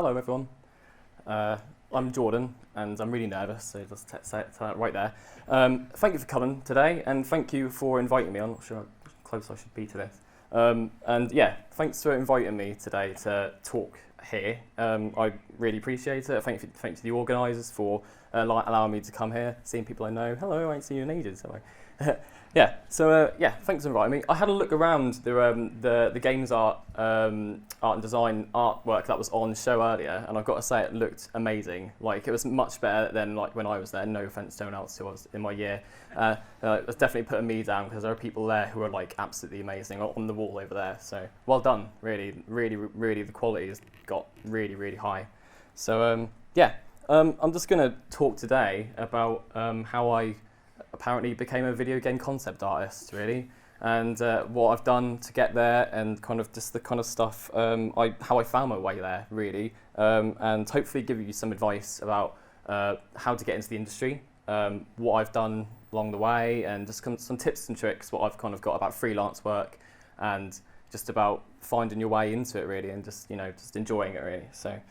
hello everyone. I'm Jordan, and I'm really nervous, so just say it right there. Thank you for coming today, and thank you for inviting me. I'm not sure how close I should be to this. And yeah, thanks for inviting me today to talk here. I really appreciate it. Thank you to the organisers for allowing me to come here, seeing people I know. Hello, I ain't seen you in ages, have I? Yeah, so yeah, thanks for inviting me. I had a look around the games art and design artwork that was on show earlier, and I've got to say it looked amazing. Like, it was much better than like when I was there. No offence to anyone else who was in my year. It was definitely putting me down because there are people there who are like absolutely amazing on the wall over there. So well done, really, the quality has got really high. So yeah, I'm just going to talk today about how I apparently became a video game concept artist, really, and what I've done to get there, and kind of just the kind of stuff, how I found my way there, really, and hopefully give you some advice about how to get into the industry, what I've done along the way, and just some tips and tricks, what I've kind of got about freelance work, and just about finding your way into it, really, and just enjoying it, really. So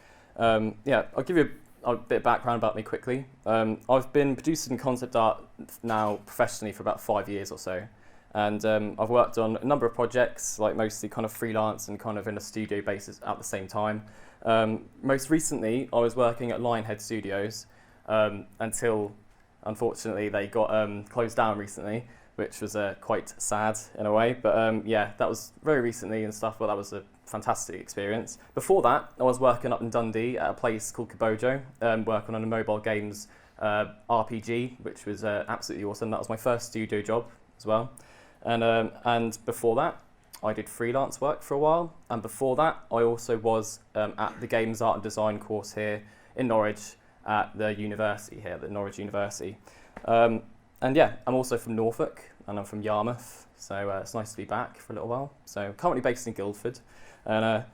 yeah, I'll give you a bit of background about me quickly. I've been producing concept art now professionally for about 5 years or so, and I've worked on a number of projects, like mostly kind of freelance and kind of in a studio basis at the same time. Most recently, I was working at Lionhead Studios until, unfortunately, they got closed down recently, which was quite sad in a way. But yeah, that was very recently and stuff, but that was a fantastic experience. Before that, I was working up in Dundee at a place called Kabojo, working on a mobile games RPG, which was absolutely awesome. That was my first studio job as well. And before that, I did freelance work for a while. And before that, I also was at the Games Art and Design course here in Norwich at the university here, the Norwich University. And yeah, I'm also from Norfolk, and I'm from Yarmouth, so it's nice to be back for a little while. So currently based in Guildford, and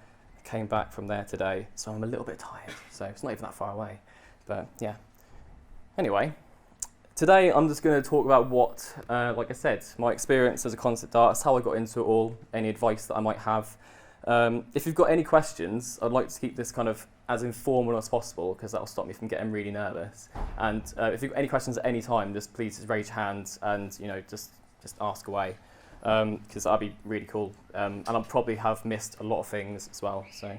came back from there today, so I'm a little bit tired, so it's not even that far away. But yeah, anyway, today I'm just going to talk about what, like I said, my experience as a concept artist, how I got into it all, any advice that I might have. If you've got any questions, I'd like to keep this kind of as informal as possible, because that'll stop me from getting really nervous. And if you've got any questions at any time, just please just raise your hand and just ask away, because that'd be really cool. And I'll probably have missed a lot of things as well. So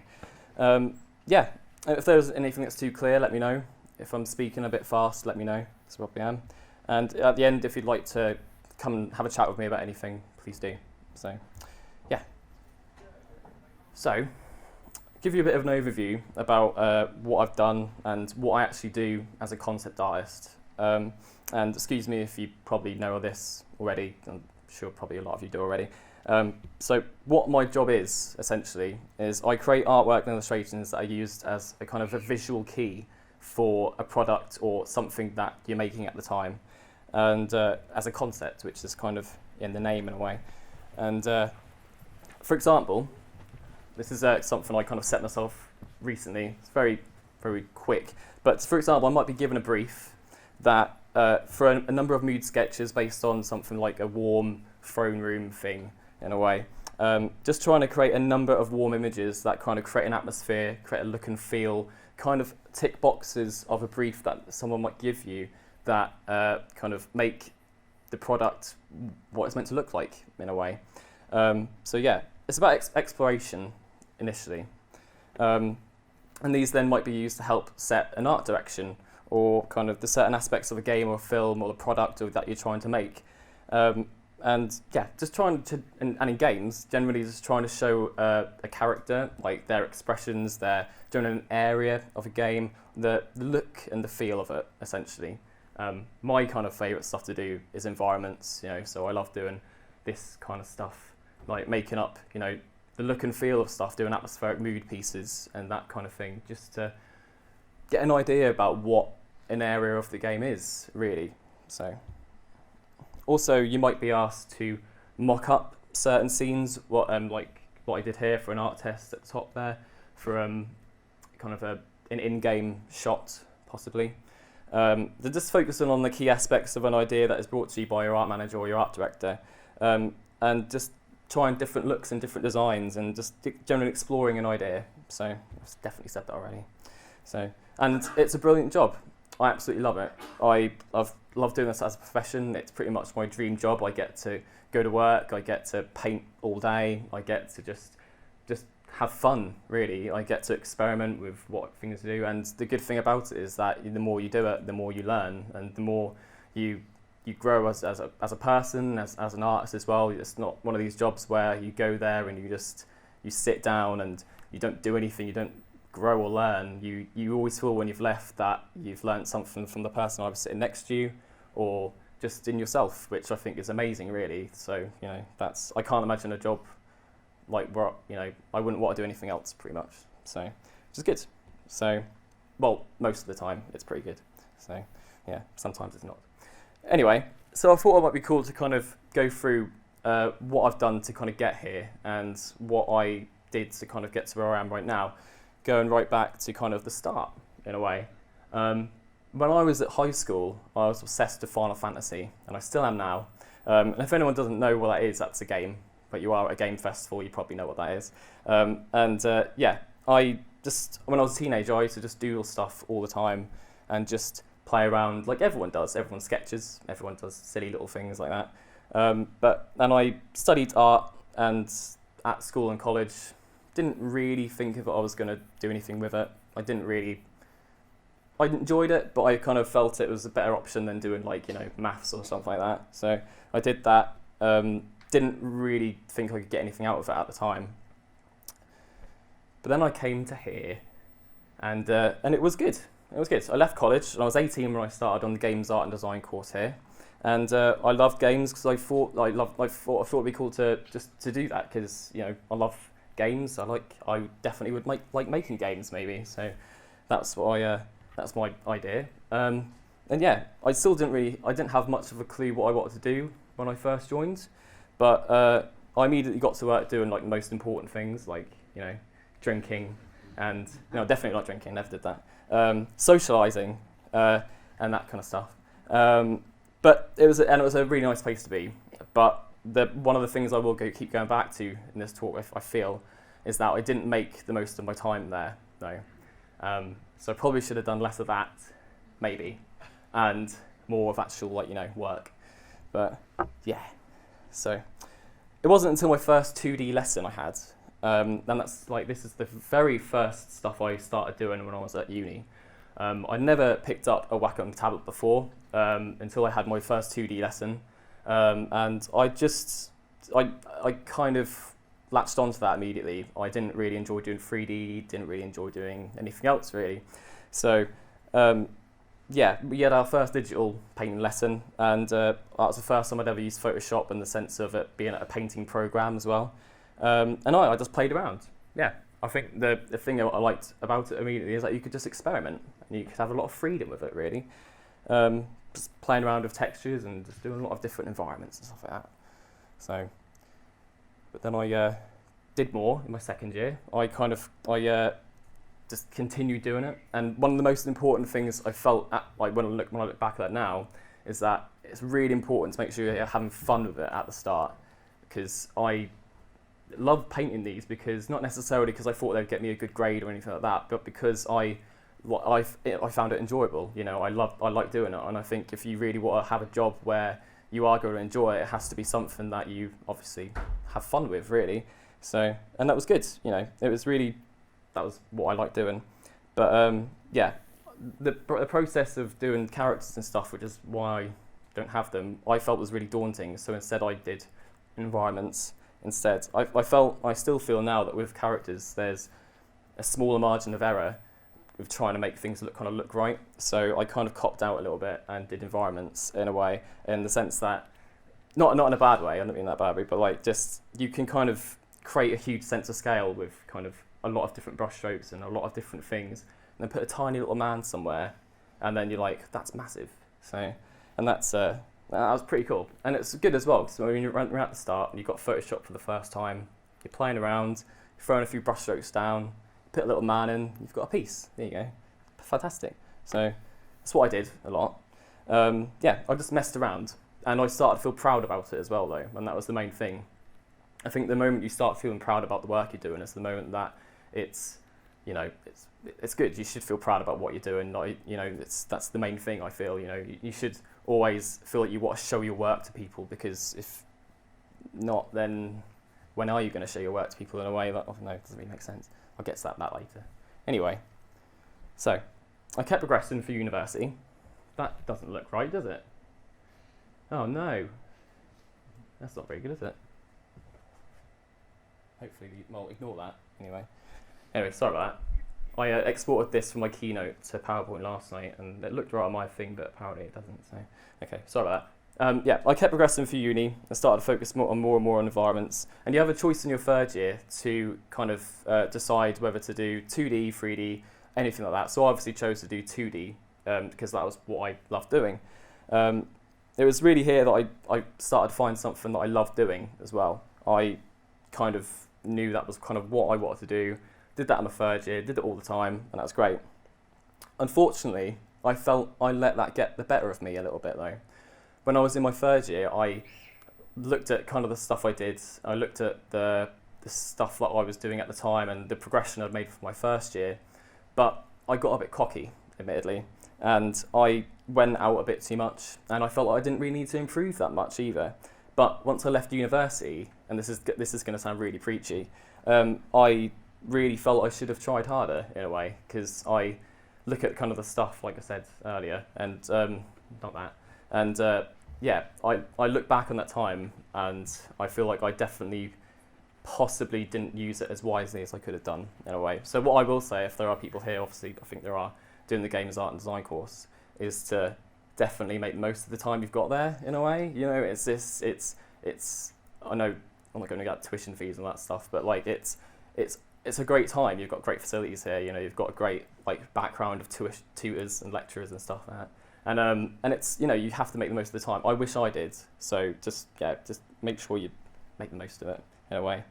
yeah, if there's anything that's too clear, let me know. If I'm speaking a bit fast, let me know. That's what I am. And at the end, if you'd like to come and have a chat with me about anything, please do. So yeah. So, give you a bit of an overview about what I've done and what I actually do as a concept artist. And excuse me if you probably know this already. I'm sure probably a lot of you do already. So what my job is, essentially, is I create artwork and illustrations that are used as a kind of a visual key for a product or something that you're making at the time. And as a concept, which is kind of in the name in a way. And for example, this is something I kind of set myself recently. It's very quick. But for example, I might be given a brief that for a number of mood sketches based on something like a warm throne room thing, in a way. Just trying to create a number of warm images that kind of create an atmosphere, create a look and feel, kind of tick boxes of a brief that someone might give you that kind of make the product what it's meant to look like, in a way. So yeah, it's about exploration initially. And these then might be used to help set an art direction or kind of the certain aspects of a game or a film or the product that you're trying to make. And yeah, just trying to, and in games, generally just trying to show a character, like their expressions, their general area of a game, the look and the feel of it, essentially. My kind of favourite stuff to do is environments, so I love doing this kind of stuff, like making up, the look and feel of stuff, doing atmospheric mood pieces and that kind of thing, just to get an idea about what an area of the game is, really. So, also, you might be asked to mock up certain scenes, like what I did here for an art test at the top there, for kind of an in-game shot, possibly. They're just focusing on the key aspects of an idea that is brought to you by your art manager or your art director, and just trying different looks and different designs and just generally exploring an idea. So I've definitely said that already. So, and it's a brilliant job. I absolutely love it. I've loved doing this as a profession. It's pretty much my dream job. I get to go to work. I get to paint all day. I get to just have fun, really. I get to experiment with what things to do. And the good thing about it is that the more you do it, the more you learn, and the more you grow as a person, as an artist as well. It's not one of these jobs where you go there and you sit down and you don't do anything. You don't grow or learn. You always feel when you've left that you've learned something from the person either sitting next to you or just in yourself, which I think is amazing, really. So, you know, I can't imagine a job like where, you know, I wouldn't want to do anything else pretty much. So, which is good. So, well, most of the time it's pretty good. So, yeah, sometimes it's not. Anyway, so I thought it might be cool to kind of go through what I've done to kind of get here and what I did to kind of get to where I am right now, going right back to kind of the start in a way. When I was at high school, I was obsessed with Final Fantasy, and I still am now. And if anyone doesn't know what that is, that's a game. But you are at a game festival, you probably know what that is. Yeah, when I was a teenager, I used to just doodle stuff all the time and just play around like everyone does. Everyone sketches, everyone does silly little things like that. And I studied art, and at school and college, didn't really think if I was going to do anything with it. I enjoyed it, but I kind of felt it was a better option than doing like, you know, maths or something like that. So I did that. Didn't really think I could get anything out of it at the time. But then I came to here, and it was good. It was good. I left college, and I was 18 when I started on the Games Art and Design course here. And I loved games because I thought it'd be cool to do that because, you know, I love games. I definitely would like making games maybe. So that's my idea. And yeah, I didn't have much of a clue what I wanted to do when I first joined, but I immediately got to work doing like the most important things, like, you know, drinking, and no, definitely not drinking. Never did that. Socialising and that kind of stuff. But it was a really nice place to be. But one of the things I will keep going back to in this talk, I feel, is that I didn't make the most of my time there, though. So I probably should have done less of that, maybe, and more of actual, like, you know, work. But yeah, so it wasn't until my first 2D lesson I had, and this is the very first stuff I started doing when I was at uni. I never picked up a Wacom tablet before until I had my first 2D lesson, and I kind of latched onto that immediately. I didn't really enjoy doing 3D, didn't really enjoy doing anything else really. So yeah, we had our first digital painting lesson, and that was the first time I'd ever used Photoshop in the sense of it being a painting program as well. And I just played around. Yeah, I think the thing I liked about it immediately is that you could just experiment and you could have a lot of freedom with it really. Just playing around with textures and just doing a lot of different environments and stuff like that. So, but then I did more in my second year. I just continued doing it, and one of the most important things I felt when I look back at that now is that it's really important to make sure you're having fun with it at the start, because I love painting these because not necessarily because I thought they'd get me a good grade or anything like that, but because I found it enjoyable. You know, I like doing it, and I think if you really want to have a job where you are going to enjoy it, it has to be something that you obviously have fun with, really. So, and that was good. You know, that was what I liked doing. But yeah, the process of doing characters and stuff, which is why I don't have them, I felt was really daunting. So instead, I did environments instead. I still feel now that with characters, there's a smaller margin of error with trying to make things look right. So I kind of copped out a little bit and did environments in a way, in the sense that, not in a bad way, I don't mean that badly, but like just, you can kind of create a huge sense of scale with kind of a lot of different brushstrokes and a lot of different things, and then put a tiny little man somewhere, and then you're like, that's massive. So, and that was pretty cool. And it's good as well, because when you're at the start and you've got Photoshop for the first time, you're playing around, you're throwing a few brushstrokes down, put a little man in, you've got a piece. There you go. Fantastic. So that's what I did a lot. Yeah, I just messed around, and I started to feel proud about it as well, though, and that was the main thing. I think the moment you start feeling proud about the work you're doing is the moment that it's you know, it's good. You should feel proud about what you're doing. Like, you know, that's the main thing I feel. You know, you should always feel like you want to show your work to people, because if not, then when are you going to show your work to people in a way that, oh, no, it doesn't really make sense. I'll get to that later. Anyway, so I kept progressing for university. That doesn't look right, does it? Oh no, that's not very good, is it? Hopefully, well, ignore that anyway. Sorry about that. I exported this from my keynote to PowerPoint last night, and it looked right on my thing, but apparently it doesn't. So, okay, sorry about that. Yeah, I kept progressing for uni. I started to focus more and more on environments, and you have a choice in your third year to kind of decide whether to do 2D, 3D, anything like that. So I obviously chose to do 2D because that was what I loved doing. It was really here that I started to find something that I loved doing as well. I kind of knew that was kind of what I wanted to do. Did that in my third year, did it all the time, and that was great. Unfortunately, I felt I let that get the better of me a little bit though. When I was in my third year, I looked at kind of the stuff I did. I looked at the stuff that I was doing at the time and the progression I'd made for my first year, but I got a bit cocky, admittedly, and I went out a bit too much, and I felt like I didn't really need to improve that much either. But once I left university, and this is going to sound really preachy, I really felt I should have tried harder in a way, because I look at kind of the stuff, like I said earlier, and not that, and yeah, I look back on that time, and I feel like I definitely possibly didn't use it as wisely as I could have done in a way. So what I will say, if there are people here, obviously I think there are, doing the games art and design course, is to definitely make the most of the time you've got there in a way. You know, it's I know I'm not going to get tuition fees and that stuff, but like it's a great time. You've got great facilities here. You know, you've got a great like background of tutors and lecturers and stuff like that. And it's, you know, you have to make the most of the time. I wish I did. So just make sure you make the most of it in a way,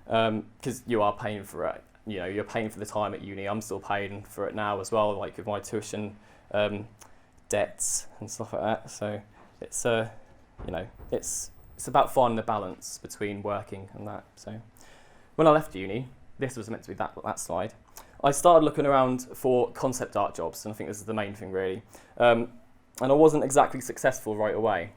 because you are paying for it. You know, you're paying for the time at uni. I'm still paying for it now as well, like with my tuition debts and stuff like that. So it's you know, it's about finding the balance between working and that. So when I left uni, this was meant to be that slide. I started looking around for concept art jobs, and I think this is the main thing really. And I wasn't exactly successful right away.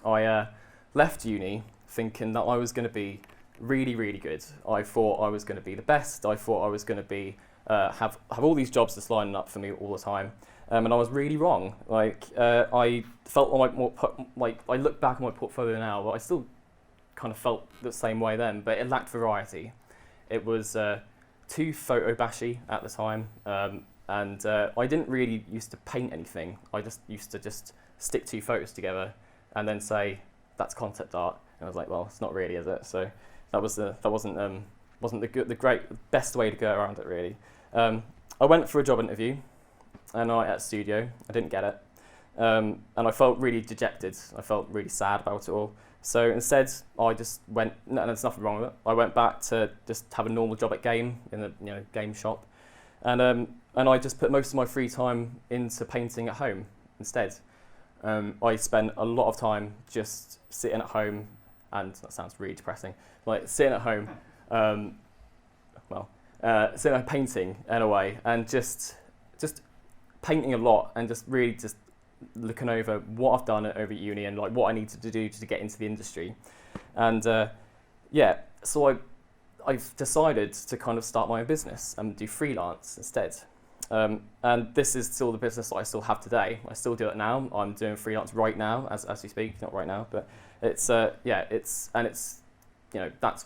I left uni thinking that I was going to be really, really good. I thought I was going to be the best. I thought I was going to be have all these jobs just lining up for me all the time, and I was really wrong. Like I felt like I look back on my portfolio now, but I still kind of felt the same way then. But it lacked variety. It was too photo bashy at the time, and I didn't really used to paint anything. I just used to just stick two photos together and then say that's concept art. And I was like, well, it's not really, is it? So that wasn't the best way to go around it really. I went for a job interview, and at a studio. I didn't get it, and I felt really dejected. I felt really sad about it all. So instead, I just went. No, there's nothing wrong with it. I went back to just have a normal job at game in the game shop, and I just put most of my free time into painting at home instead. I spent a lot of time just sitting at home, and that sounds really depressing. Like sitting at home, sitting at painting in a way, and just painting a lot, and just really just looking over what I've done over at uni and like what I needed to do to get into the industry. And so I've decided to kind of start my own business and do freelance instead. And this is still the business that I still have today. I still do it now. I'm doing freelance right now as we speak, not right now, but it's that's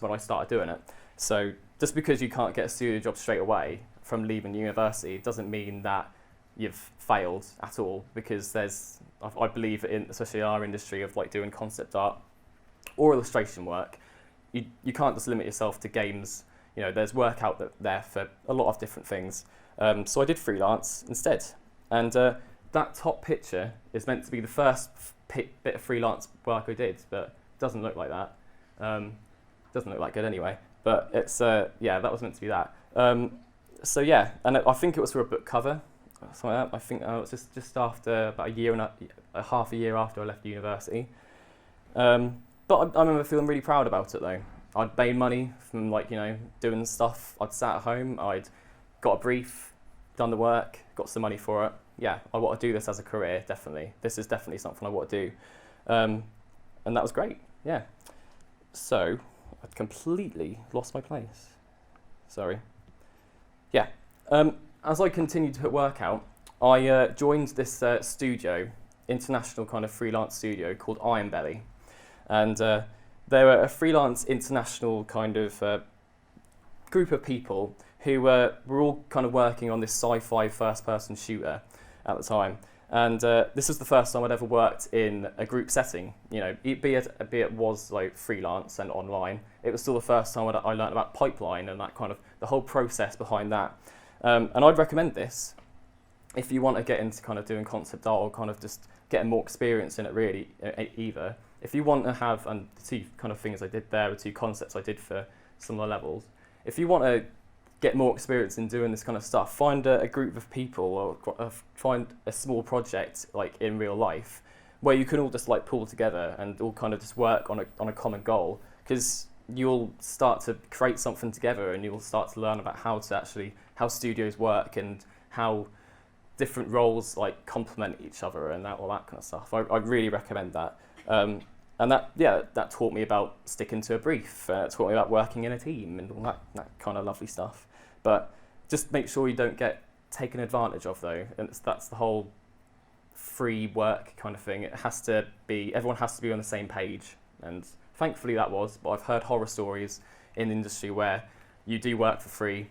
when I started doing it. So just because you can't get a studio job straight away from leaving university doesn't mean that you've failed at all, because I believe in, especially our industry of like doing concept art or illustration work, you can't just limit yourself to games. You know, there's work out there for a lot of different things. So I did freelance instead, and that top picture is meant to be the first bit of freelance work I did, but it doesn't look like that. Doesn't look that good anyway. But it's that was meant to be that. And I think it was for a book cover. Something like that. I think it was just after about half a year after I left university. But I remember feeling really proud about it though. I'd made money from doing stuff. I'd sat at home. I'd got a brief, done the work, got some money for it. Yeah, I want to do this as a career, definitely. This is definitely something I want to do. And that was great, yeah. So, I'd completely lost my place. Sorry. Yeah, as I continued to put work out, I joined this studio, international kind of freelance studio called Iron Belly. And they're a freelance international kind of group of people who were all kind of working on this sci-fi first-person shooter at the time. And this was the first time I'd ever worked in a group setting. You know, be it was like freelance and online, it was still the first time I learned about pipeline and that kind of the whole process behind that. And I'd recommend this if you want to get into kind of doing concept art or kind of just getting more experience in it really, either. If you want to have, and the two kind of things I did there were two concepts I did for similar levels. If you want to get more experience in doing this kind of stuff, find a group of people or find a small project like in real life where you can all just like pull together and all kind of just work on a common goal, because you'll start to create something together and you'll start to learn about how studios work and how different roles like complement each other and all that kind of stuff. I really recommend that. And that taught me about sticking to a brief, taught me about working in a team and all that kind of lovely stuff. But just make sure you don't get taken advantage of though, and that's the whole free work kind of thing. Everyone has to be on the same page, and thankfully that was, but I've heard horror stories in the industry where you do work for free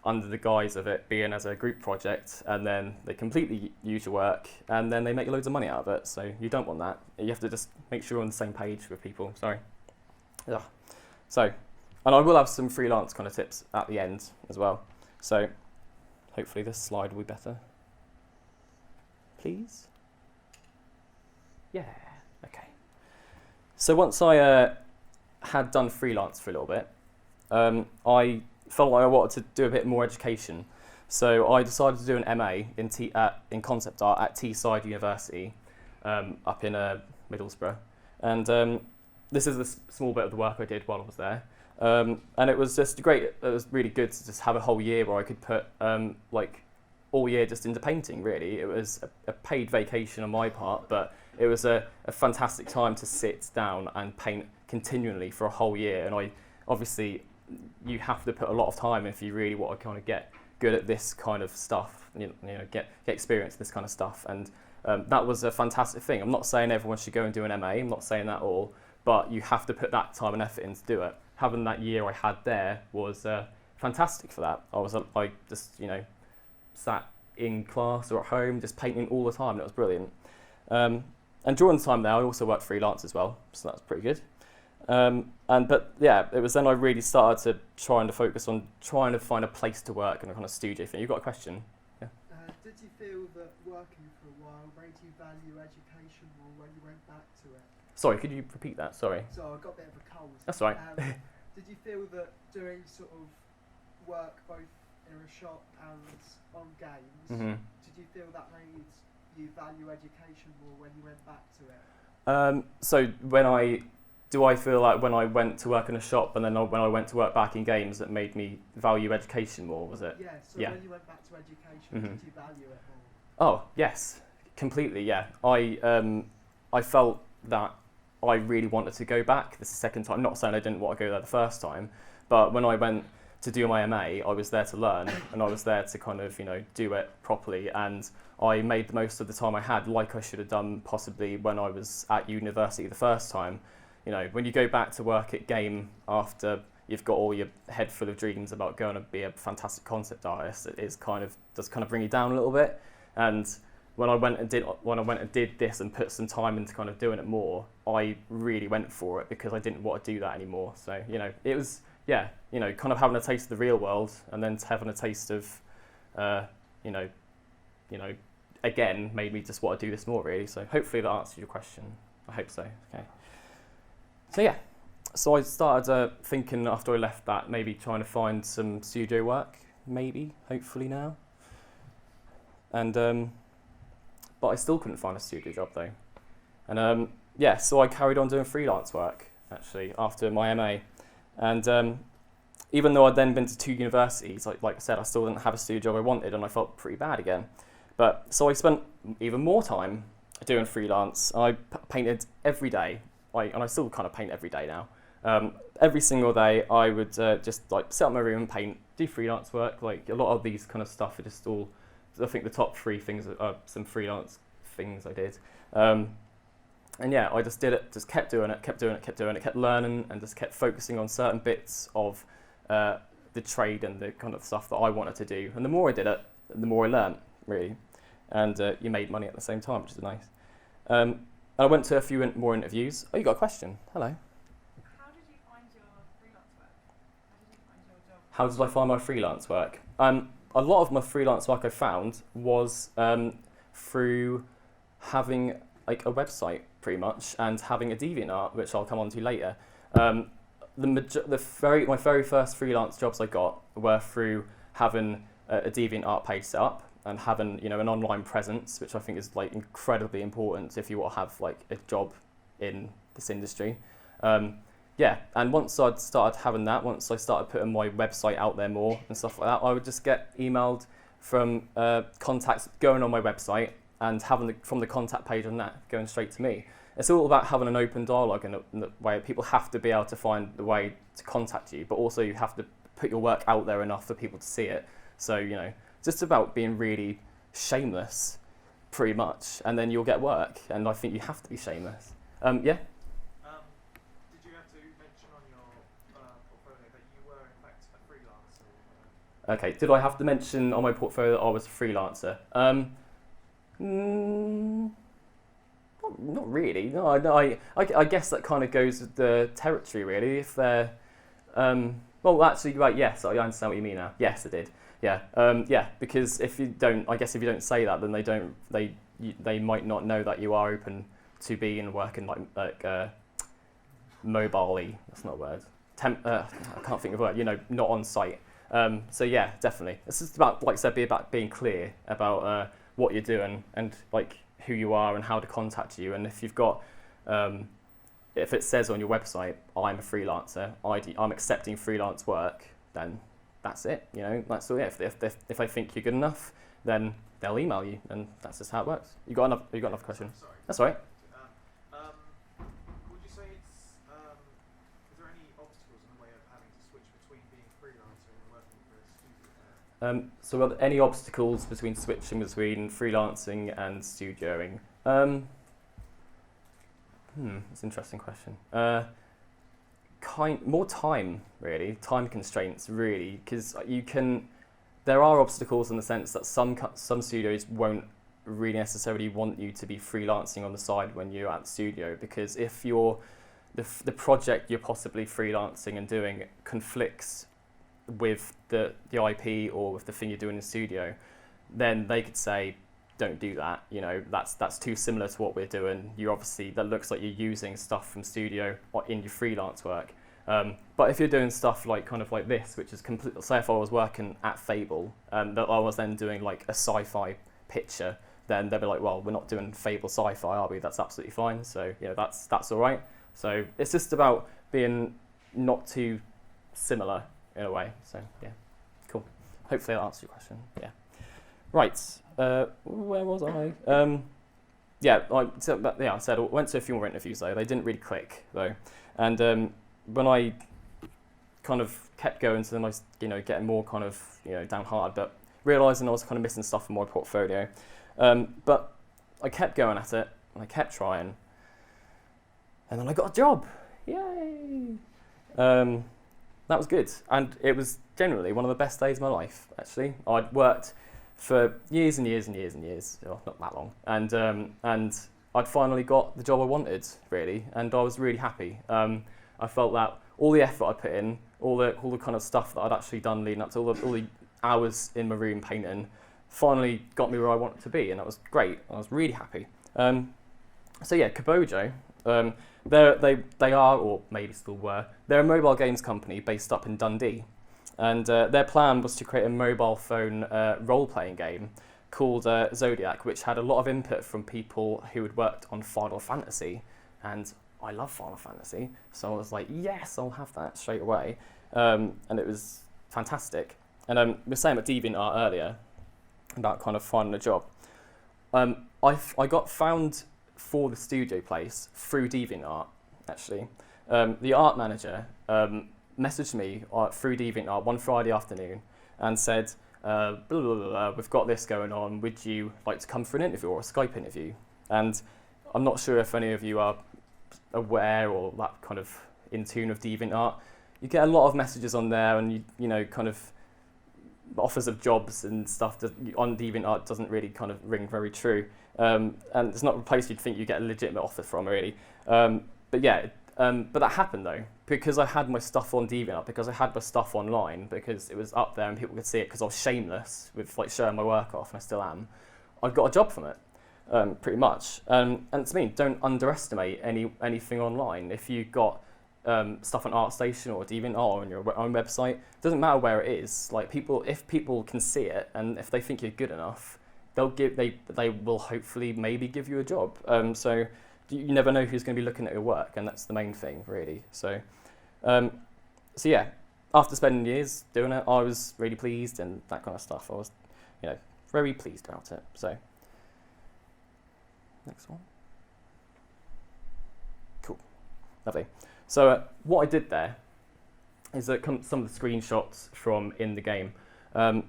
under the guise of it being as a group project, and then they completely use your work and then they make loads of money out of it. So you don't want that. You have to just make sure you're on the same page with people. Sorry. Yeah. So, and I will have some freelance kind of tips at the end as well. So hopefully this slide will be better. Please? Yeah, okay. So once I had done freelance for a little bit, I felt like I wanted to do a bit more education. So I decided to do an MA in concept art at Teesside University up in Middlesbrough. And this is a small bit of the work I did while I was there. And it was just great. It was really good to just have a whole year where I could put like all year just into painting, really. It was a paid vacation on my part, but it was a fantastic time to sit down and paint continually for a whole year. And obviously you have to put a lot of time if you really want to kind of get good at this kind of stuff, get experience this kind of stuff. And that was a fantastic thing. I'm not saying everyone should go and do an MA, I'm not saying that at all, but you have to put that time and effort in to do it. Having that year I had there was fantastic for that. I just, sat in class or at home just painting all the time, and it was brilliant. And during the time there, I also worked freelance as well, so that's pretty good. But yeah, it was then I really started to trying to focus on trying to find a place to work and a kind of studio thing. You got a question? Yeah. Did you feel that working for a while made you value education more when you went back to it? Sorry, could you repeat that? Sorry. So I got a bit of a cold. That's all right. Did you feel that doing sort of work both in a shop and on games, did you feel that made you value education more when you went back to it? So do I feel like when I went to work in a shop and then when I went to work back in games, that made me value education more, was it? Yeah, so yeah. When you went back to education, did you value it more? Oh, yes, completely, yeah. I felt that I really wanted to go back the second time. Not saying I didn't want to go there the first time, but when I went to do my MA, I was there to learn and I was there to kind of, do it properly, and I made the most of the time I had, like I should have done possibly when I was at university the first time. When you go back to work at game after you've got all your head full of dreams about going to be a fantastic concept artist, it does kind of bring you down a little bit. And when I went and did this and put some time into kind of doing it more, I really went for it because I didn't want to do that anymore. So it was kind of having a taste of the real world and then having a taste of again made me just want to do this more, really. So hopefully that answered your question. I hope so. Okay. So yeah, so I started thinking after I left that, maybe trying to find some studio work, hopefully now. And but I still couldn't find a studio job though. And so I carried on doing freelance work actually after my MA. And even though I'd then been to 2 universities, like I said, I still didn't have a studio job I wanted, and I felt pretty bad again. But so I spent even more time doing freelance. I painted every day, and I still kind of paint every day now. Every single day, I would just like sit up in my room and paint, do freelance work. Like a lot of these kind of stuff are just all. I think the top 3 things are some freelance things I did. And yeah, I just did it, just kept doing it, kept learning, and just kept focusing on certain bits of the trade and the kind of stuff that I wanted to do. And the more I did it, the more I learned, really. And you made money at the same time, which is nice. I went to a few more interviews. Oh, you got a question? Hello. How did you find your freelance work? How did you find your job? How did I find my freelance work? A lot of my freelance work I found was through having like a website, pretty much, and having a DeviantArt, which I'll come on to later. My very first freelance jobs I got were through having a DeviantArt page set up and having an online presence, which I think is like incredibly important if you want to have like a job in this industry. And once I'd started having that, once I started putting my website out there more and stuff like that, I would just get emailed from contacts going on my website and having from the contact page on that going straight to me. It's all about having an open dialogue in the way people have to be able to find the way to contact you, but also you have to put your work out there enough for people to see it. So, just about being really shameless, pretty much, and then you'll get work. And I think you have to be shameless. Yeah? Did you have to mention on your portfolio that you were in fact a freelancer? Okay, did I have to mention on my portfolio that I was a freelancer? Not really. No, I guess that kind of goes with the territory, really. If they're, well, actually, right, yes, I understand what you mean now. Yes, I did. Yeah, yeah. Because if you don't say that, then they might not know that you are open to being working like mobile-y. That's not a word. I can't think of a word. Not on site. So yeah, definitely. It's just about, like I said, about being clear about what you're doing and like who you are and how to contact you. And if you've got, if it says on your website, I'm a freelancer, I'm accepting freelance work, then that's it. That's all. If they think you're good enough, then they'll email you, and that's just how it works. You got another question? Sorry. That's all right. Would you say is there any obstacles in the way of having to switch between being a freelancer and working for a studio? So are there any obstacles between switching between freelancing and studioing? That's an interesting question. More time, really. Time constraints, really, because there are obstacles in the sense that some studios won't really necessarily want you to be freelancing on the side when you're at the studio, because if the project you're possibly freelancing and doing conflicts with the IP or with the thing you're doing in the studio, then they could say, don't do that. That's too similar to what we're doing. That looks like you're using stuff from studio or in your freelance work. But if you're doing stuff like kind of like this, which is completely, say if I was working at Fable that I was then doing like a sci-fi picture, then they'd be like, well, we're not doing Fable sci-fi, are we? That's absolutely fine. So that's all right. So it's just about being not too similar in a way. So yeah, cool. Hopefully that answers your question. Yeah. Right. Where was I? I said I went to a few more interviews though. They didn't really click though, and when I kind of kept going to them, I was getting more kind of downhearted, but realising I was kind of missing stuff from my portfolio. But I kept going at it, and I kept trying, and then I got a job. Yay! That was good, and it was generally one of the best days of my life. Actually, I'd worked for years and years and years and years, well, not that long, and I'd finally got the job I wanted, really, and I was really happy. I felt that all the effort I put in, all the kind of stuff that I'd actually done leading up to all the hours in my room painting, finally got me where I wanted to be, and that was great. I was really happy. So yeah, Kabojo, they are, or maybe still were, they're a mobile games company based up in Dundee. And their plan was to create a mobile phone role-playing game called Zodiac, which had a lot of input from people who had worked on Final Fantasy. And I love Final Fantasy, so I was like, yes, I'll have that straight away. and it was fantastic. And we were saying about DeviantArt earlier, about kind of finding a job. I got found for the studio place through DeviantArt, actually. The art manager messaged me through DeviantArt one Friday afternoon and said, blah, blah, blah, blah, we've got this going on, would you like to come for an interview or a Skype interview? And I'm not sure if any of you are aware or that kind of in tune with DeviantArt. You get a lot of messages on there, and you know, kind of offers of jobs and stuff that on DeviantArt doesn't really kind of ring very true. And it's not a place you'd think you get a legitimate offer from, really. But that happened though, because I had my stuff on DeviantArt, because I had my stuff online, because it was up there and people could see it, because I was shameless with like showing my work off, and I still am. I got a job from it, pretty much. And to me, don't underestimate anything online. If you got stuff on ArtStation or DeviantArt or on your own website, it doesn't matter where it is. Like if people can see it, and if they think you're good enough, they will hopefully maybe give you a job. So you never know who's going to be looking at your work, and that's the main thing, really. So yeah, after spending years doing it, I was really pleased and that kind of stuff. I was, you know, very pleased about it. So next one. Cool, lovely. So what I did there is some of the screenshots from in the game. I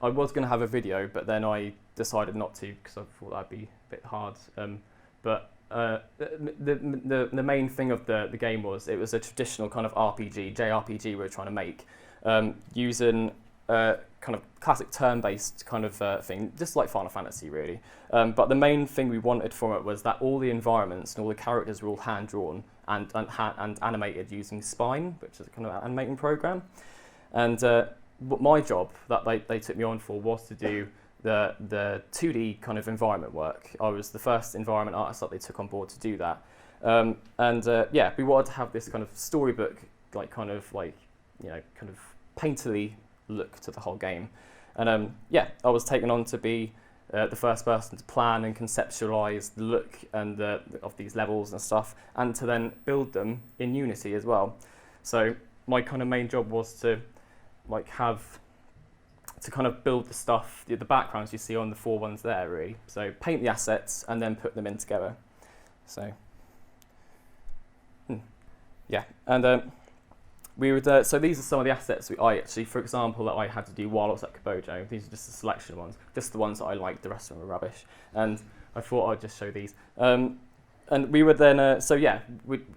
was going to have a video, but then I decided not to because I thought that'd be a bit hard. But the main thing of the game was it was a traditional kind of RPG, JRPG we were trying to make, using kind of classic turn-based kind of thing, just like Final Fantasy really. But the main thing we wanted from it was that all the environments and all the characters were all hand-drawn and animated using Spine, which is a kind of animating program. And my job that they took me on for was to do the 2D kind of environment work. I was the first environment artist that they took on board to do that. Yeah, we wanted to have this kind of storybook, kind of painterly look to the whole game. And yeah, I was taken on to be the first person to plan and conceptualize the look and of these levels and stuff, and to then build them in Unity as well. So my kind of main job was to kind of build the stuff, the backgrounds you see on the 4 ones there, really. So paint the assets and then put them in together. So yeah, and we would. So these are some of the assets for example, that I had to do while I was at Kabojo. These are just the selection ones, just the ones that I liked. The rest of them were rubbish, and I thought I'd just show these. And we would then, so yeah,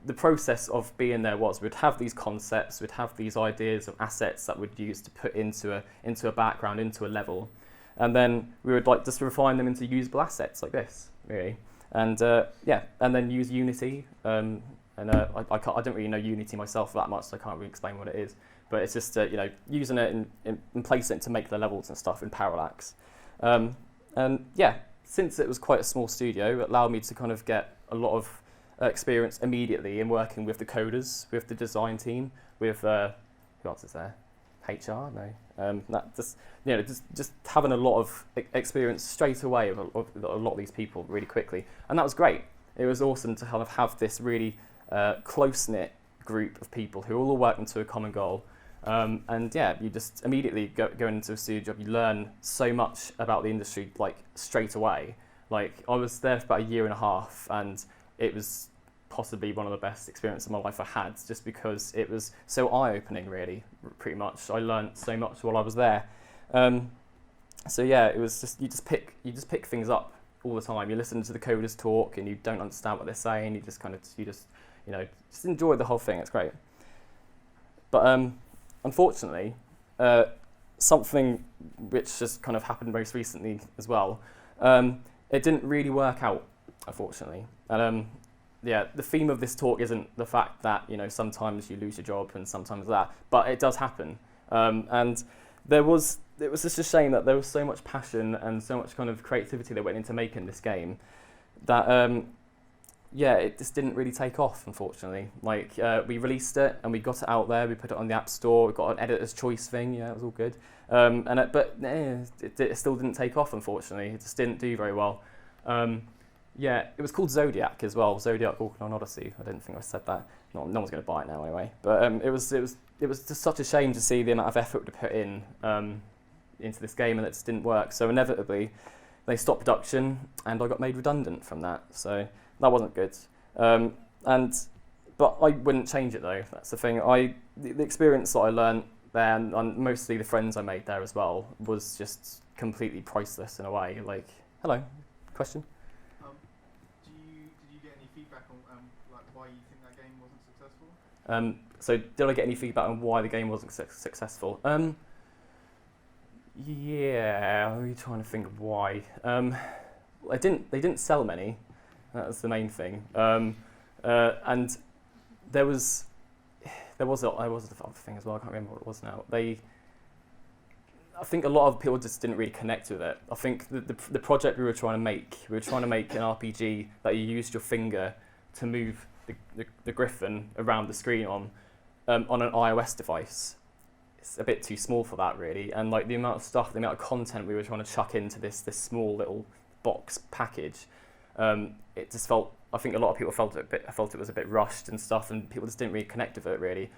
the process of being there was we'd have these concepts, we'd have these ideas of assets that we'd use to put into a background, into a level, and then we would just refine them into usable assets like this, really. And yeah, and then use Unity. I don't really know Unity myself that much, so I can't really explain what it is. But it's just using it and placing it to make the levels and stuff in Parallax. And yeah, since it was quite a small studio, it allowed me to kind of get a lot of experience immediately in working with the coders, with the design team, with who else is there? HR? No. That just having a lot of experience straight away of a lot of these people really quickly, and that was great. It was awesome to kind of have this really close-knit group of people who all working to a common goal. And yeah, you just immediately going into a studio job, you learn so much about the industry straight away. I was there for about a year and a half, and it was possibly one of the best experiences of my life I had, just because it was so eye-opening, really, pretty much. I learned so much while I was there. So yeah, it was just you just pick things up all the time. You listen to the coders talk, and you don't understand what they're saying. You just enjoy the whole thing. It's great. But unfortunately, something which just kind of happened most recently as well. It didn't really work out, unfortunately. And yeah, the theme of this talk isn't the fact that sometimes you lose your job and sometimes that, but it does happen. And it was just a shame that there was so much passion and so much kind of creativity that went into making this game that yeah, it just didn't really take off, unfortunately. We released it and we got it out there. We put it on the App Store. We got an editor's choice thing. Yeah, it was all good. But it still didn't take off, unfortunately. It just didn't do very well. Yeah, it was called Zodiac as well. Zodiac Orchid Odyssey. I didn't think I said that. No one's going to buy it now anyway. But it was it was just such a shame to see the amount of effort to put in into this game, and it just didn't work. So inevitably, they stopped production, and I got made redundant from that. So that wasn't good. But I wouldn't change it though. That's the thing. The experience that I learned there, and mostly the friends I made there as well, was just completely priceless in a way. Like, hello, question? Did you get any feedback on like why you think that game wasn't successful? So did I get any feedback on why the game wasn't successful? Yeah, I'm really trying to think of why. They didn't sell many. That was the main thing. And there was the other thing as well. I can't remember what it was now. I think a lot of people just didn't really connect with it. I think the project we were trying to make an RPG that you used your finger to move the Griffin around the screen on an iOS device. It's a bit too small for that, really. And like the amount of stuff, the amount of content we were trying to chuck into this small little box package, it just felt. I think a lot of people felt it was a bit rushed and stuff, and people just didn't really connect with it really.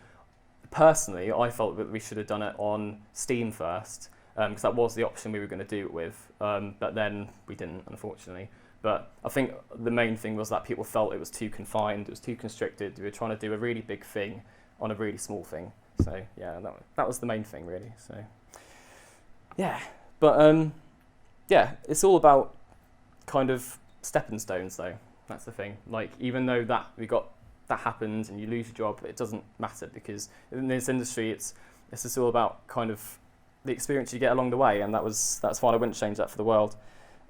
Personally, I felt that we should have done it on Steam first, because that was the option we were going to do it with, but then we didn't, unfortunately. But I think the main thing was that people felt it was too confined, it was too constricted. We were trying to do a really big thing on a really small thing. So yeah, that was the main thing really. So yeah, but yeah, it's all about kind of stepping stones though. That's the thing. Like, even though that happens and you lose your job, it doesn't matter, because in this industry, it's just all about kind of the experience you get along the way, and that's fine. I wouldn't change that for the world.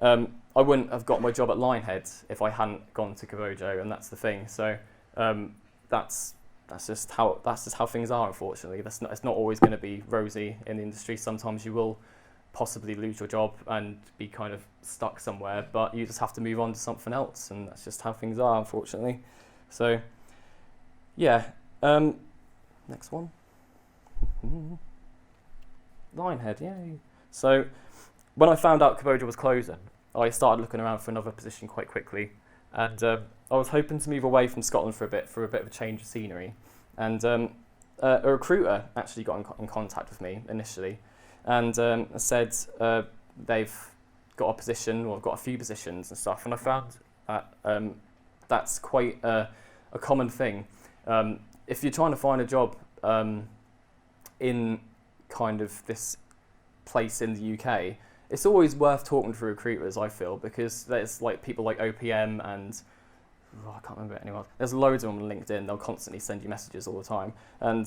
I wouldn't have got my job at Lionhead if I hadn't gone to Kabojo, and that's the thing. So that's just how things are. Unfortunately, it's not always going to be rosy in the industry. Sometimes you will possibly lose your job and be kind of stuck somewhere, but you just have to move on to something else, and that's just how things are, unfortunately. So yeah, next one. Lionhead, yay. So when I found out Kabojo was closing, I started looking around for another position quite quickly, and I was hoping to move away from Scotland for a bit of a change of scenery, and a recruiter actually got in contact with me initially, and said they've got a position, or got a few positions and stuff, and I found that that's quite a common thing. If you're trying to find a job in kind of this place in the UK, it's always worth talking to recruiters, I feel, because there's like people like OPM and I can't remember anyone. There's loads of them on LinkedIn. They'll constantly send you messages all the time, and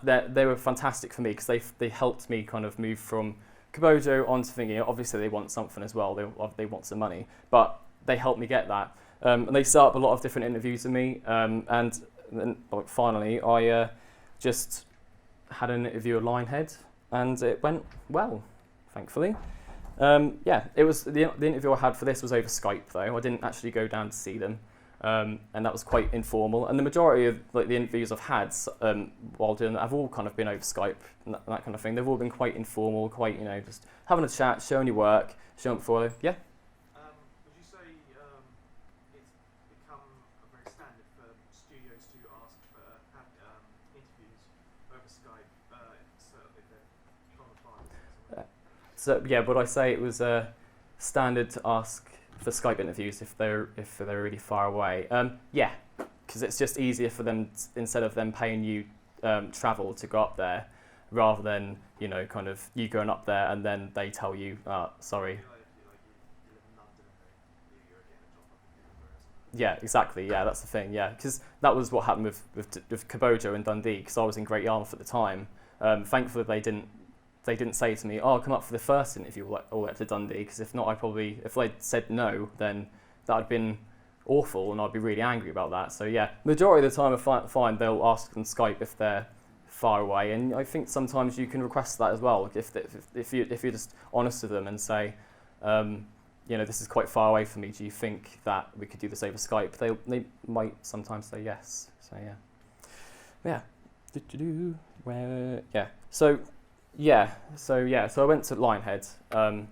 they were fantastic for me, because they helped me kind of move from Kabojo onto thinking, obviously they want something as well. They want some money, but they helped me get that, and they set up a lot of different interviews with me, and then finally I just had an interview at Lionhead, and it went well, thankfully. Yeah, it was the interview I had for this was over Skype though. I didn't actually go down to see them. And that was quite informal, and the majority of like the interviews I've had while doing that have all kind of been over Skype and that kind of thing. They've all been quite informal, quite, just having a chat, showing your work, showing portfolio. Yeah. Would you say it's become very standard for studios to ask for have interviews over Skype if they're from a client? So yeah, would I say it was standard to ask for Skype interviews if they're really far away? Yeah, because it's just easier for them instead of them paying you travel to go up there, rather than kind of you going up there and then they tell you sorry. Yeah, exactly. Yeah, that's the thing. Yeah, because that was what happened with Kabojo and Dundee, because I was in Great Yarmouth at the time. Thankfully, they didn't say to me, "Oh, come up for the first interview all the way up to Dundee," because if not, if they'd said no, then that would have been awful, and I'd be really angry about that. So yeah, majority of the time I find they'll ask on Skype if they're far away, and I think sometimes you can request that as well. If you're just honest with them and say, this is quite far away from me, do you think that we could do this over Skype? They might sometimes say yes. So yeah. So I went to Lionhead, and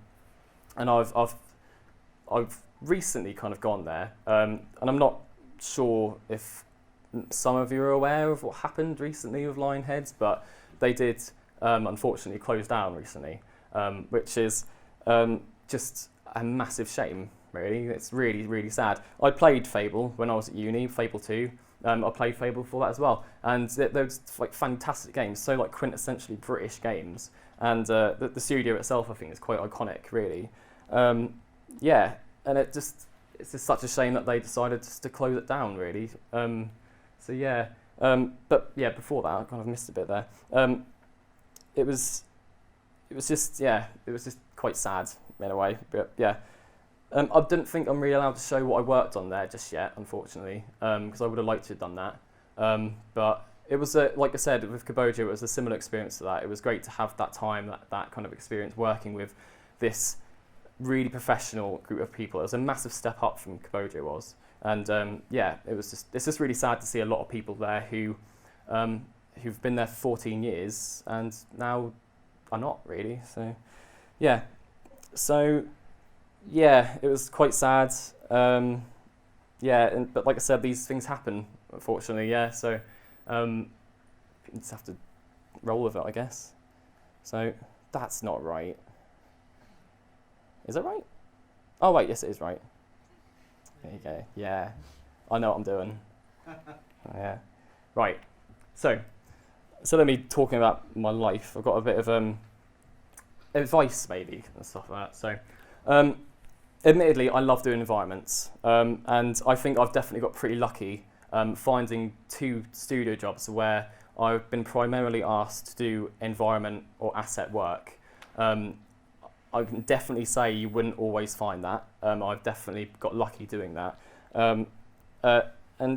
I've recently kind of gone there, and I'm not sure if some of you are aware of what happened recently with Lionheads, but they did unfortunately close down recently, which is just a massive shame, really. It's really, really sad. I played Fable when I was at uni, Fable 2. I played Fable before that as well, and those like fantastic games, so like quintessentially British games, and the studio itself I think is quite iconic, really. Yeah, and it's just such a shame that they decided just to close it down, really. So yeah, but yeah, before that I kind of missed a bit there. It was just quite sad in a way, but yeah. I didn't think I'm really allowed to show what I worked on there just yet, unfortunately, because I would have liked to have done that. But it was, like I said, with Kabojo, it was a similar experience to that. It was great to have that time, that kind of experience working with this really professional group of people. It was a massive step up from Kabojo was. And yeah, it's just really sad to see a lot of people there who've been there for 14 years and now are not really. So yeah. So yeah, it was quite sad. Yeah, but like I said, these things happen, unfortunately. Yeah, so you just have to roll with it, I guess. So that's not right. Is that right? Oh wait, yes, it is right. There you go. Yeah, I know what I'm doing. Yeah, right. So let me talking about my life. I've got a bit of advice maybe and stuff like that. So. Admittedly, I love doing environments, and I think I've definitely got pretty lucky finding 2 studio jobs where I've been primarily asked to do environment or asset work. I can definitely say you wouldn't always find that. I've definitely got lucky doing that. And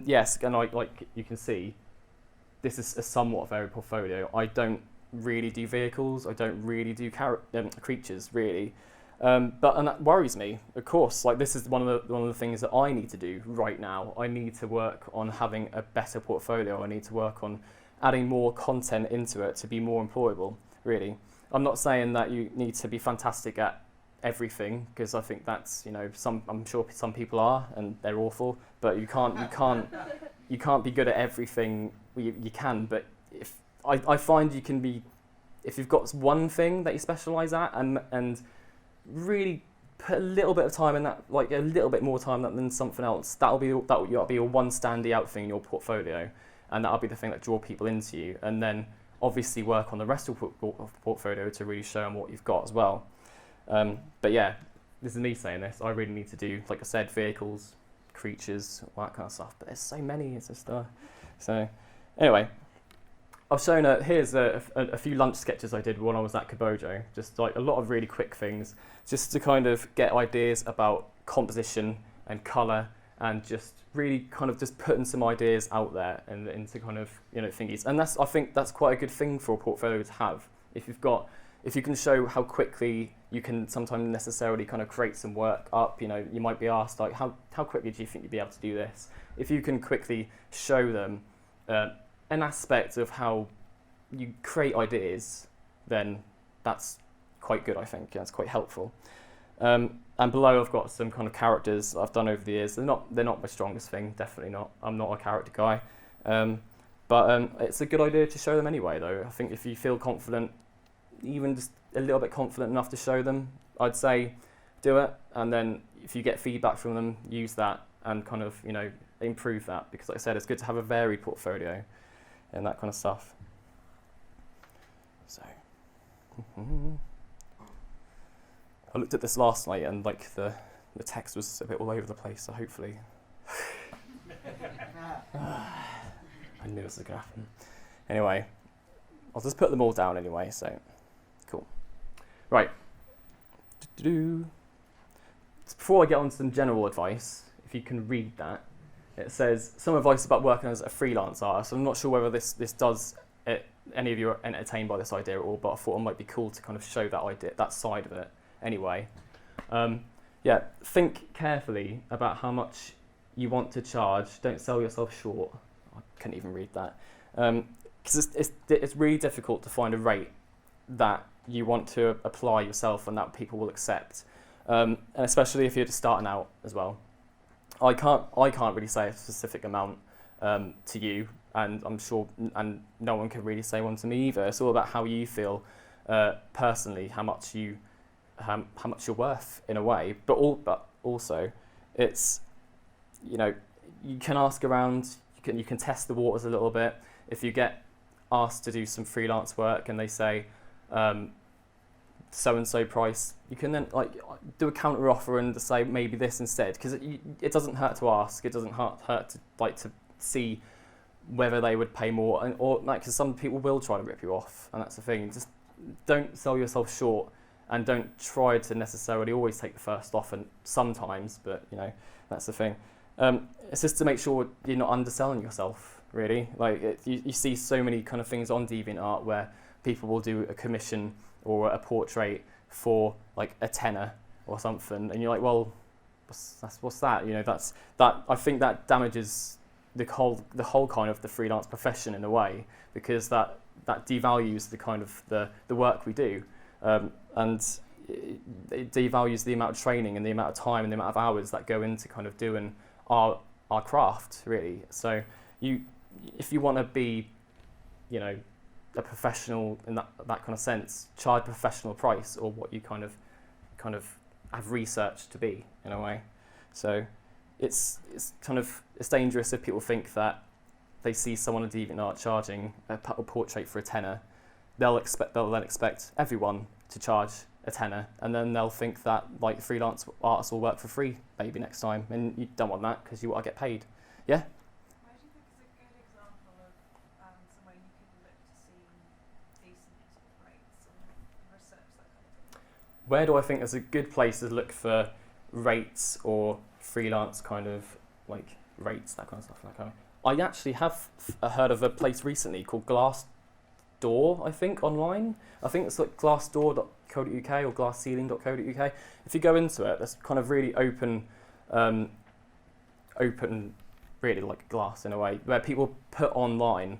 yes, and like you can see, this is a somewhat varied portfolio. I don't really do vehicles. I don't really do creatures, really. And that worries me, of course. Like, this is one of the things that I need to do right now. I need to work on having a better portfolio. I need to work on adding more content into it to be more employable, really. I'm not saying that you need to be fantastic at everything, because I think that's, I'm sure some people are and they're awful, but you can't be good at everything. You can, but if I find you can be, if you've got one thing that you specialize at and really put a little bit of time in that, like a little bit more time than something else, that'll be your one standy out thing in your portfolio, and that'll be the thing that draw people into you, and then obviously work on the rest of the portfolio to really show them what you've got as well. But yeah, this is me saying this. I really need to do, like I said, vehicles, creatures, all that kind of stuff, but there's so many, it's just so anyway, I've shown here's a few lunch sketches I did when I was at Kabojo, just like a lot of really quick things, just to kind of get ideas about composition and colour, and just really kind of just putting some ideas out there and into kind of thingies. And I think that's quite a good thing for a portfolio to have. If you can show how quickly you can sometimes necessarily kind of create some work up, you might be asked like how quickly do you think you'd be able to do this? If you can quickly show them an aspect of how you create ideas, then that's quite good, I think. That's quite helpful. And below I've got some kind of characters that I've done over the years. They're not my strongest thing, definitely not. I'm not a character guy. But it's a good idea to show them anyway, though. I think if you feel confident, even just a little bit confident enough to show them, I'd say do it. And then if you get feedback from them, use that and kind of, improve that. Because like I said, it's good to have a varied portfolio and that kind of stuff. So, I looked at this last night and like the text was a bit all over the place, so hopefully I knew this was going to happen. Anyway, I'll just put them all down anyway, so cool. Right. Before I get on to some general advice, if you can read that, it says, some advice about working as a freelance artist. I'm not sure whether this does any of you are entertained by this idea at all, but I thought it might be cool to kind of show that idea, that side of it anyway. Yeah, think carefully about how much you want to charge. Don't sell yourself short. I couldn't even read that. Because it's really difficult to find a rate that you want to apply yourself and that people will accept. And especially if you're just starting out as well. I can't really say a specific amount, to you, and I'm sure, and no one can really say one to me either. It's all about how you feel personally, how much you're worth in a way. But also, it's, you know, you can ask around, you can test the waters a little bit. If you get asked to do some freelance work and they say so and so price, you can then like do a counter offer and say maybe this instead, because it doesn't hurt to ask. It doesn't hurt to like to see whether they would pay more, or like, because some people will try to rip you off, and that's the thing. Just don't sell yourself short, and don't try to necessarily always take the first offer. Sometimes, but you know, that's the thing. It's just to make sure you're not underselling yourself, really. Like you see so many kind of things on DeviantArt where people will do a commission or a portrait for like a tenner or something, and you're like, well, what's that? You know, that. I think that damages the whole kind of the freelance profession in a way, because that devalues the kind of the work we do, and it devalues the amount of training and the amount of time and the amount of hours that go into kind of doing our craft, really. So if you want to be, you know, a professional in that kind of sense, charge professional price, or what you kind of have researched to be in a way. So it's dangerous if people think that they see someone on DeviantArt charging a portrait for a tenner, they'll then expect everyone to charge a tenner, and then they'll think that like freelance artists will work for free maybe next time, and you don't want that, because you want to get paid. Yeah. Where do you think is a good example of somewhere you could look to see decent sort of rates and research that kind of thing? Where do I think there's a good place to look for rates or freelance kind of like rates, that kind of stuff? I actually have heard of a place recently called Glassdoor, I think, online. I think it's like glassdoor.co.uk or glassceiling.co.uk. If you go into it, there's kind of really open, really like glass in a way, where people put online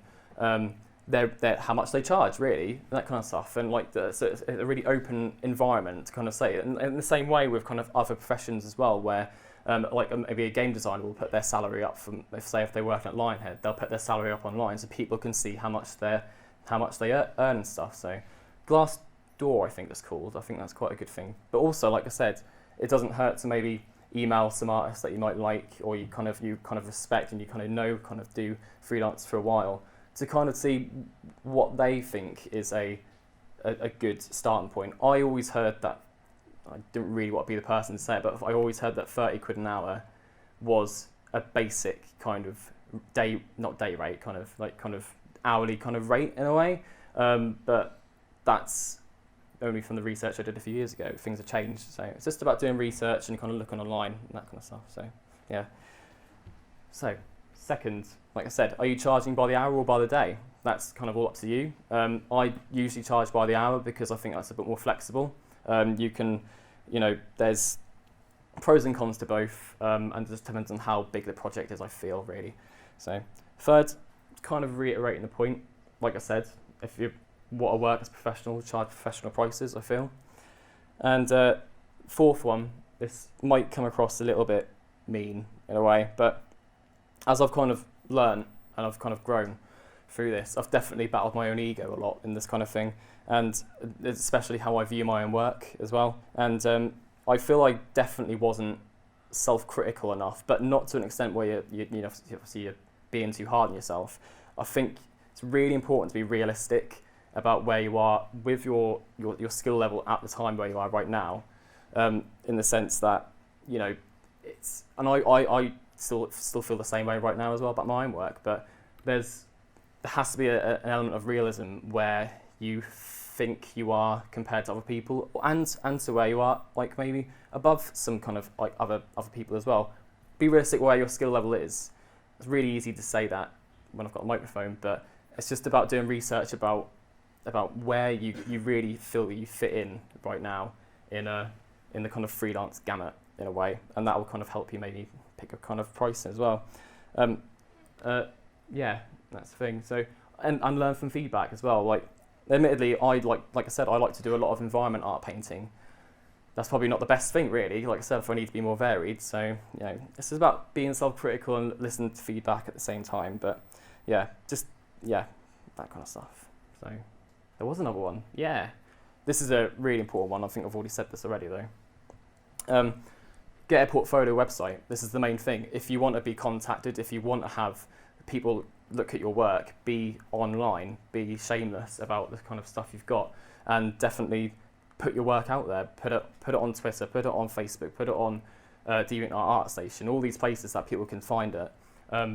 their how much they charge, really, that kind of stuff, and like so it's a really open environment to kind of say it. And in the same way with kind of other professions as well, where maybe a game designer will put their salary up from, if they work at Lionhead, they'll put their salary up online so people can see how much they earn and stuff. So Glassdoor, I think it's called. I think that's quite a good thing. But also, like I said, it doesn't hurt to maybe email some artists that you might like, or you kind of respect, and you kind of know kind of do freelance for a while, to kind of see what they think is a good starting point. I always heard that, I didn't really want to be the person to say it, but I always heard that 30 quid an hour was a basic kind of not day rate, kind of hourly kind of rate in a way. But that's only from the research I did a few years ago. Things have changed. So it's just about doing research and kind of looking online and that kind of stuff. So, yeah. So, second, like I said, are you charging by the hour or by the day? That's kind of all up to you. I usually charge by the hour because I think that's a bit more flexible. You can, you know, there's pros and cons to both, and it just depends on how big the project is, I feel, really. So, third, kind of reiterating the point, like I said, if you want to work as professional, charge professional prices, I feel. And fourth one, this might come across a little bit mean in a way, but as I've kind of learned and I've kind of grown through this, I've definitely battled my own ego a lot in this kind of thing, and especially how I view my own work as well. And I feel I definitely wasn't self-critical enough, but not to an extent where you're being too hard on yourself. I think it's really important to be realistic about where you are with your skill level at the time where you are right now, in the sense that, you know, it's, and I still feel the same way right now as well about my own work, but there has to be an element of realism where you think you are compared to other people, and to where you are, like maybe above some kind of like other people as well. Be realistic where your skill level is. It's really easy to say that when I've got a microphone, but it's just about doing research about where you really feel that you fit in right now in the kind of freelance gamut in a way, and that will kind of help you maybe pick a kind of price as well. Yeah, that's the thing. So and learn from feedback as well. Like, admittedly, like I said, I like to do a lot of environment art painting. that's probably not the best thing, really. Like I said, if I need to be more varied. So, this is about being self-critical and listening to feedback at the same time. But that kind of stuff. So there was another one. Yeah. This is a really important one. I think I've already said this already, though. Get a portfolio website. This is the main thing. If you want to be contacted, if you want to have people look at your work, be online, be shameless about the kind of stuff you've got, and definitely put your work out there. Put it on Twitter, put it on Facebook, put it on DeviantArt ArtStation, all these places that people can find it,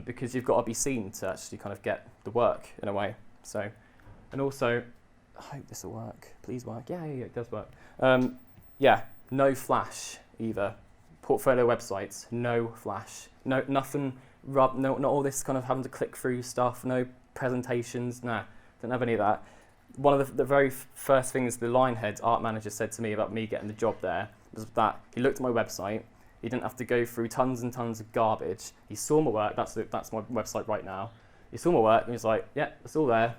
because you've got to be seen to actually kind of get the work in a way. So, and also, I hope this will work. Please work. Yeah, it does work. No flash either. Portfolio websites, no flash, no nothing. Not all this kind of having to click through stuff. No presentations. Nah, don't have any of that. One of the very first things the Lionhead art manager said to me about me getting the job there was that he looked at my website. He didn't have to go through tons and tons of garbage. He saw my work. That's my website right now. He saw my work and he was like, yeah, it's all there.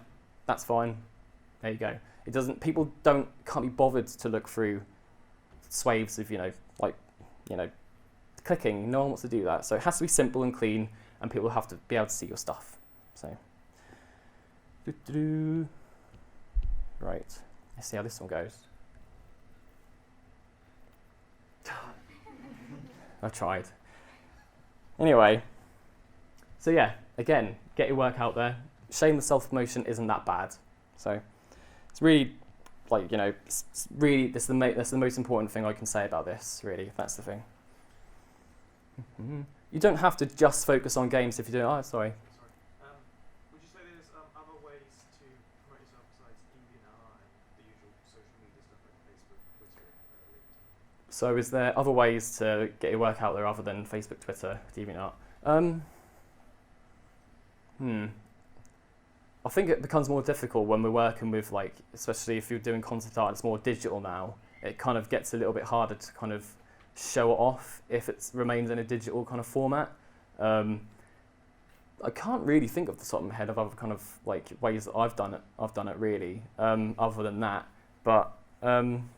That's fine. There you go. It doesn't. People can't be bothered to look through swathes of clicking. No one wants to do that. So it has to be simple and clean, and people have to be able to see your stuff. So, right. Let's see how this one goes. I tried. Anyway, so again, get your work out there. Shameless self-promotion isn't that bad. So it's really, that's the most important thing I can say about this, really. That's the thing. You don't have to just focus on games if you're doing. Oh, sorry. Would you say there's other ways to promote yourself besides DeviantArt and the usual social media stuff like Facebook, Twitter, LinkedIn? So is there other ways to get your work out there other than Facebook, Twitter, DeviantArt? I think it becomes more difficult when we're working with, especially if you're doing concept art, it's more digital now. It kind of gets a little bit harder to kind of show it off if it remains in a digital kind of format. I can't really think of the top of my head of other kind of ways that I've done it really, other than that. But I don't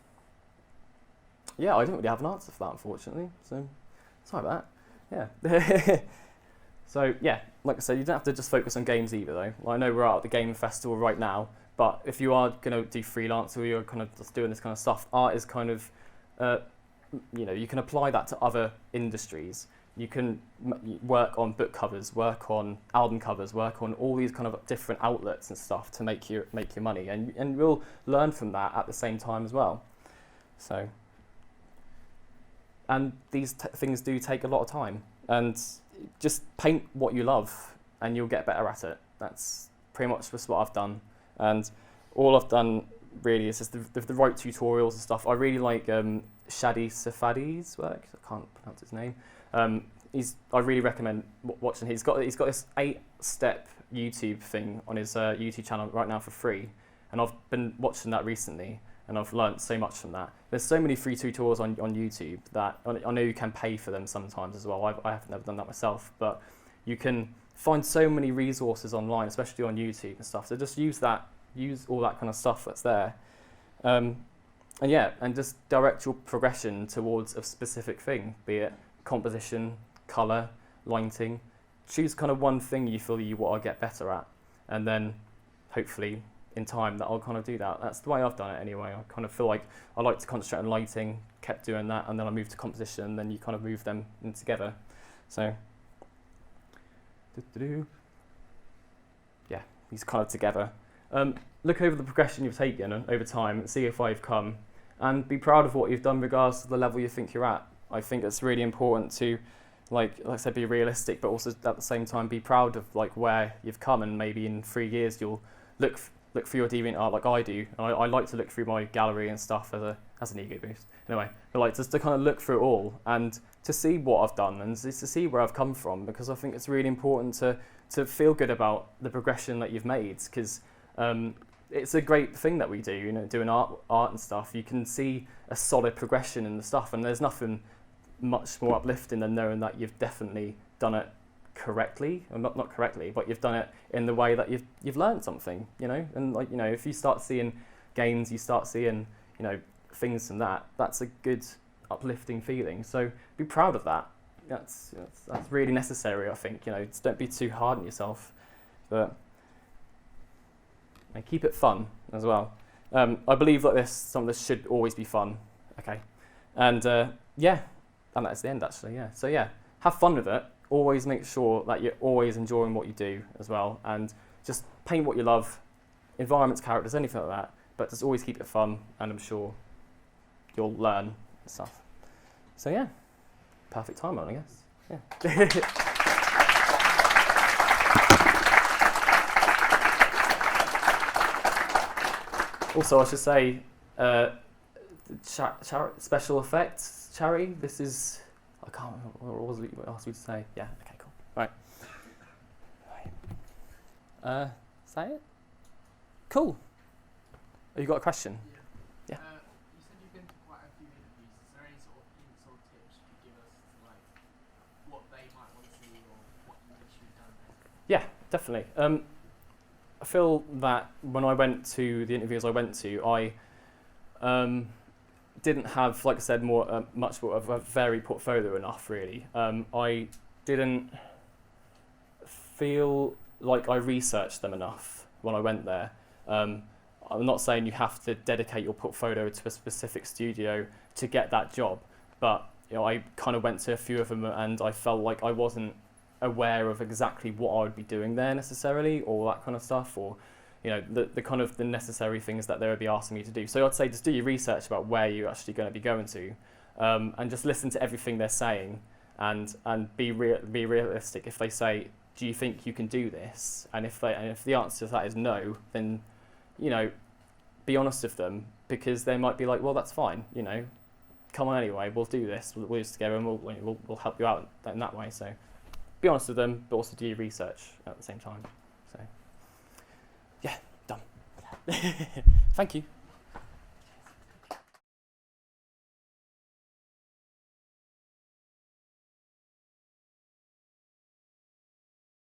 really have an answer for that, unfortunately. So sorry about that. Yeah. So like I said, you don't have to just focus on games either, though. I know we're out at the game festival right now, but if you are going to do freelance or you're kind of just doing this kind of stuff, art is kind of you can apply that to other industries. You can work on book covers, work on album covers, work on all these kind of different outlets and stuff to make your money, and you'll learn from that at the same time as well. So, and these things do take a lot of time, and just paint what you love, and you'll get better at it. That's pretty much just what I've done, and all I've done really is just the right tutorials and stuff. I really like Shadi Safadi's work. I can't pronounce his name. I really recommend watching. He's got this 8-step YouTube thing on his YouTube channel right now for free, and I've been watching that recently, and I've learned so much from that. There's so many free tutorials on YouTube that I know you can pay for them sometimes as well. I have never done that myself, but you can find so many resources online, especially on YouTube and stuff. So just use all that kind of stuff that's there. And just direct your progression towards a specific thing, be it composition, colour, lighting. Choose kind of one thing you feel you want to get better at, and then hopefully in time that I'll kind of do that. That's the way I've done it anyway. I kind of feel like I like to concentrate on lighting, kept doing that, and then I moved to composition, and then you kind of move them in together. So, these kind of together. Look over the progression you've taken over time and see how far you've come, and be proud of what you've done regardless of the level you think you're at. I think it's really important to, like I said, be realistic, but also at the same time be proud of where you've come, and maybe in 3 years you'll look through your DeviantArt like I do. I like to look through my gallery and stuff as an ego boost. Anyway, but just to kind of look through it all and to see what I've done and to see where I've come from, because I think it's really important to feel good about the progression that you've made, because it's a great thing that we do, doing art and stuff. You can see a solid progression in the stuff, and there's nothing much more uplifting than knowing that you've definitely done it correctly, or not correctly, but you've done it in the way that you've learned something, and if you start seeing games, you start seeing things from that, that's a good uplifting feeling. So be proud of that. That's really necessary, I think. Just don't be too hard on yourself, but and keep it fun as well. I believe that some of this should always be fun. Okay, and and that's the end actually. Yeah. So have fun with it. Always make sure that you're always enjoying what you do as well, and just paint what you love, environments, characters, anything like that. But just always keep it fun, and I'm sure you'll learn and stuff. So perfect time on, I guess. Yeah. Also, I should say, special effects, Charity. This is, I can't remember what was it you asked me to say. Yeah. Okay. Cool. Right. Is that it? Cool. Have you got a question? Yeah. You said you've been to quite a few interviews. Is there any sort of hints or tips you could give us to what they might want to see or what you wish you'd done there? Yeah, definitely. I feel that when I went to the interviews I went to, I didn't have, like I said, much more of a varied portfolio enough, really. I didn't feel like I researched them enough when I went there. I'm not saying you have to dedicate your portfolio to a specific studio to get that job, but I kind of went to a few of them and I felt like I wasn't aware of exactly what I would be doing there necessarily, or that kind of stuff, or the kind of the necessary things that they would be asking me to do. So I'd say just do your research about where you're actually going to be going to, and just listen to everything they're saying, and be realistic. If they say, do you think you can do this? And if the answer to that is no, then be honest with them, because they might be like, well, that's fine, come on anyway, we'll do this, we'll do this together, and we'll help you out in that way. So be honest with them, but also do your research at the same time. So done. Thank you.